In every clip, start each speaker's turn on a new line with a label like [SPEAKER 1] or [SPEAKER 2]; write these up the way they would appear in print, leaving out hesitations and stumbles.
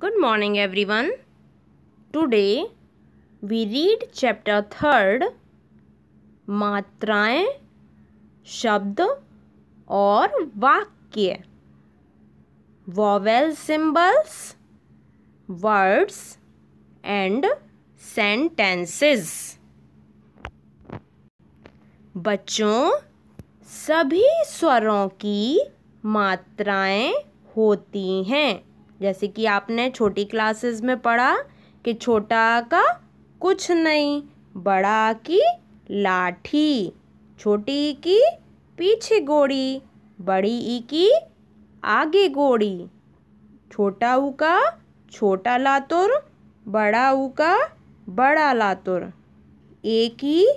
[SPEAKER 1] Good morning everyone. Today we read chapter 3 मात्राएं, शब्द और वाक्य. Vowel symbols, words and sentences. बच्चों, सभी स्वरों की मात्राएं होती हैं. जैसे कि आपने छोटी क्लासेस में पढ़ा कि छोटा आ का कुछ नहीं, बड़ा आ की लाठी, छोटी ई की पीछे गोड़ी, बड़ी ई की आगे गोड़ी, छोटा ऊ का छोटा लातुर, बड़ा ऊ का बड़ा लातुर, ए की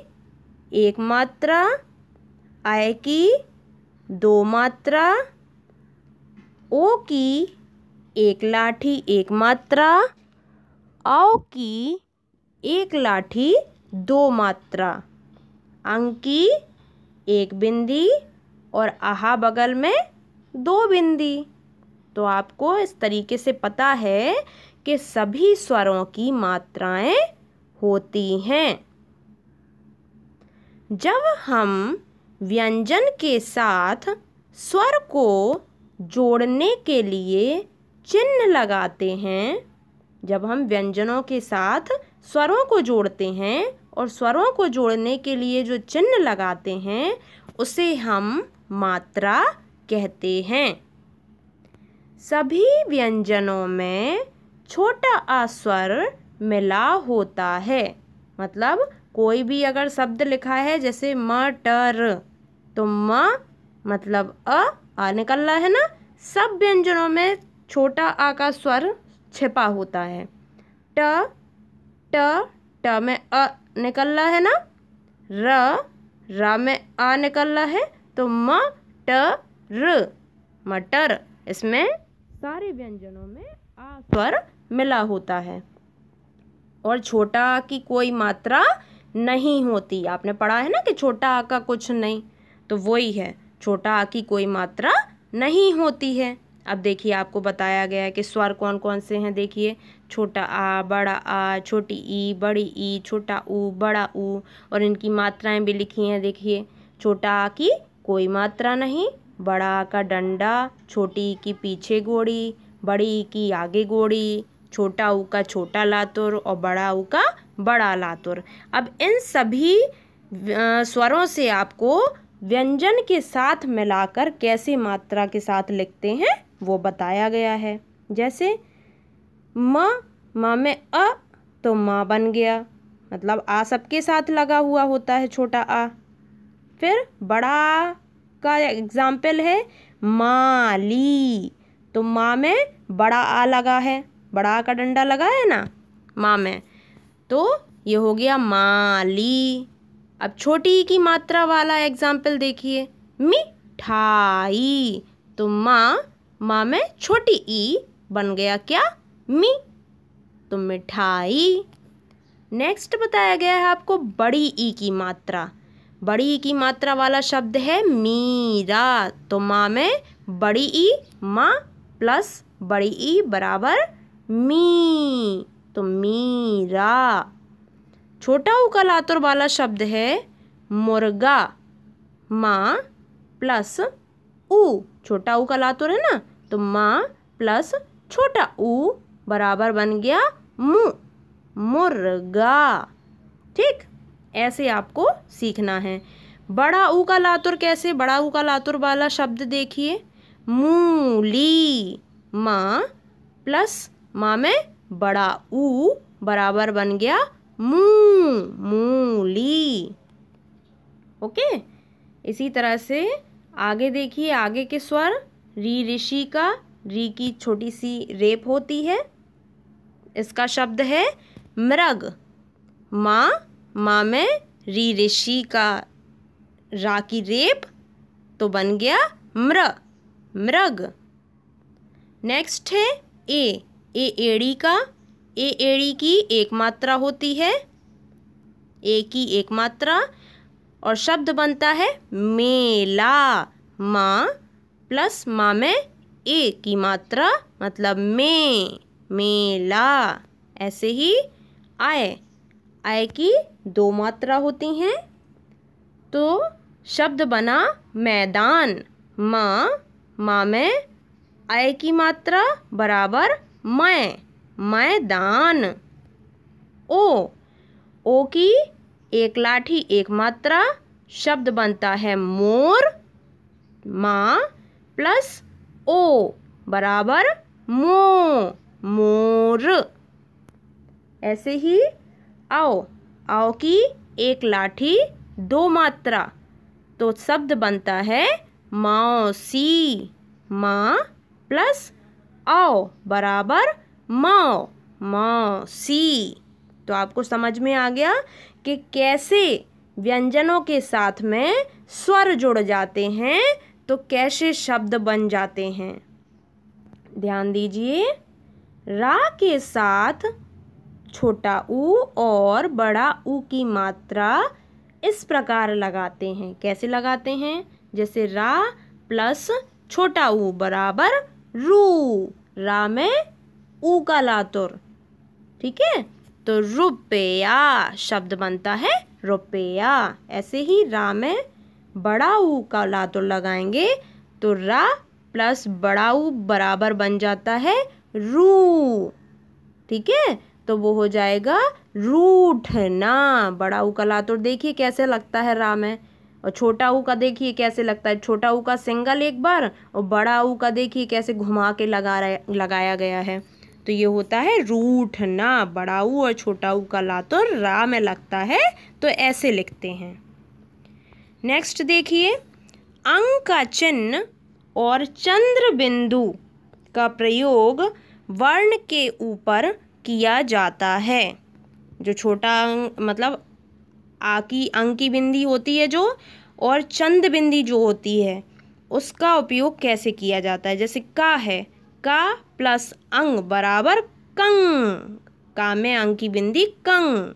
[SPEAKER 1] एक मात्रा, आय की दो मात्रा, ओ की एक लाठी एक मात्रा, औ की एक लाठी दो मात्रा, अंग की एक बिंदी और आहा बगल में दो बिंदी. तो आपको इस तरीके से पता है कि सभी स्वरों की मात्राएं होती हैं. जब हम व्यंजन के साथ स्वर को जोड़ने के लिए चिन्ह लगाते हैं, जब हम व्यंजनों के साथ स्वरों को जोड़ते हैं और स्वरों को जोड़ने के लिए जो चिन्ह लगाते हैं उसे हम मात्रा कहते हैं. सभी व्यंजनों में छोटा आ स्वर मिला होता है. मतलब कोई भी अगर शब्द लिखा है जैसे मटर, तो म मतलब आ निकल रहा है ना. सब व्यंजनों में छोटा आ का स्वर छिपा होता है. ट ट में अ निकल रहा है ना. र में आ निकल रहा है, तो म ट र मटर. इसमें सारे व्यंजनों में आ स्वर मिला होता है और छोटा आ की कोई मात्रा नहीं होती. आपने पढ़ा है ना कि छोटा आ का कुछ नहीं, तो वही है, छोटा आ की कोई मात्रा नहीं होती है. अब देखिए आपको बताया गया है कि स्वर कौन कौन से हैं. देखिए, छोटा आ, बड़ा आ, छोटी ई, बड़ी ई, छोटा ऊ, बड़ा ऊ, और इनकी मात्राएं भी लिखी हैं. देखिए, छोटा आ की कोई मात्रा नहीं, बड़ा आ का डंडा, छोटी ई की पीछे गोड़ी, बड़ी ई की आगे गोड़ी, छोटा ऊ का छोटा लातुर और बड़ा ऊ का बड़ा लातुर. अब इन सभी स्वरों से आपको व्यंजन के साथ मिलाकर कैसे मात्रा के साथ लिखते हैं वो बताया गया है. जैसे म में अ, तो माँ बन गया, मतलब आ सबके साथ लगा हुआ होता है छोटा आ. फिर बड़ा आ का एग्जाम्पल है माली, तो माँ में बड़ा आ लगा है, बड़ा आ का डंडा लगा है ना माँ में, तो ये हो गया माली. अब छोटी ई की मात्रा वाला एग्जाम्पल देखिए, मिठाई, तो माँ में छोटी ई बन गया क्या, मी, तो मिठाई. नेक्स्ट बताया गया है आपको बड़ी ई की मात्रा. बड़ी ई की मात्रा वाला शब्द है मीरा, तो माँ में बड़ी ई, माँ प्लस बड़ी ई बराबर मी, तो मीरा. छोटा ऊ का लातुर वाला शब्द है मुर्गा, माँ प्लस ऊ, छोटा ऊ का लातुर है ना, तो माँ प्लस छोटा ऊ बराबर बन गया मु, मुर्गा. ठीक, ऐसे आपको सीखना है. बड़ा ऊ का लातुर कैसे, बड़ा ऊ का लातुर वाला शब्द देखिए, मूली, माँ प्लस माँ में बड़ा ऊ बराबर बन गया मूली. ओके, इसी तरह से आगे देखिए, आगे के स्वर री ऋषि का, री की छोटी सी रेप होती है, इसका शब्द है मृग. माँ में री ऋषि का रा की रेप, तो बन गया मृग. नेक्स्ट है ए एड़ी का. ए एड़ी की एक मात्रा होती है, ए की एक मात्रा, और शब्द बनता है मेला. माँ प्लस माँ में ए की मात्रा मतलब मेला। ऐसे ही आय, आय की 2 मात्रा होती हैं तो शब्द बना मैदान। माँ में आय की मात्रा बराबर मैदान। ओ की 1 लाठी 1 मात्रा, शब्द बनता है मोर। माँ प्लस ओ बराबर मोर। ऐसे ही आओ की 1 लाठी 2 मात्रा, तो शब्द बनता है मौसी। माँ प्लस आओ बराबर मौसी। तो आपको समझ में आ गया कि कैसे व्यंजनों के साथ में स्वर जुड़ जाते हैं तो कैसे शब्द बन जाते हैं। ध्यान दीजिए, रा के साथ छोटा ऊ और बड़ा ऊ की मात्रा इस प्रकार लगाते हैं। कैसे लगाते हैं? जैसे रा प्लस छोटा ऊ बराबर रू। रा में ऊ का लातुर, ठीक है, तो रुपया शब्द बनता है रुपया। ऐसे ही रा में बड़ा ऊ का लातुर लगाएंगे तो रा प्लस बड़ा ऊ बराबर बन जाता है रू, ठीक है, तो वो हो जाएगा रूठना। बड़ा ऊ का लातुर देखिए कैसे लगता है रा में, और छोटा ऊ का देखिए कैसे लगता है। छोटा ऊ का सिंगल एक बार और बड़ा ऊ का देखिए कैसे घुमा के लगाया गया है। तो ये होता है रूठना। बड़ा ऊ और छोटा ऊ का लातुर रा में लगता है तो ऐसे लिखते हैं। नेक्स्ट देखिए, अंक का चिन्ह और चंद्र बिंदु का प्रयोग वर्ण के ऊपर किया जाता है। जो छोटा अंक मतलब अंक की बिंदी होती है जो, और चंद्र बिंदी जो होती है उसका उपयोग कैसे किया जाता है। जैसे का है, का प्लस अंग बराबर कंग। का में अंक की बिंदी कंग।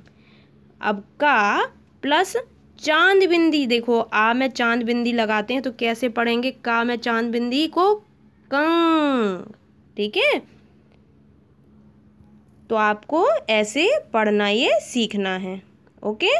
[SPEAKER 1] अब का प्लस चांद बिंदी, देखो आ में चांद बिंदी लगाते हैं तो कैसे पढ़ेंगे? का में चांद बिंदी को कंग, ठीक है। तो आपको ऐसे पढ़ना ये सीखना है। ओके।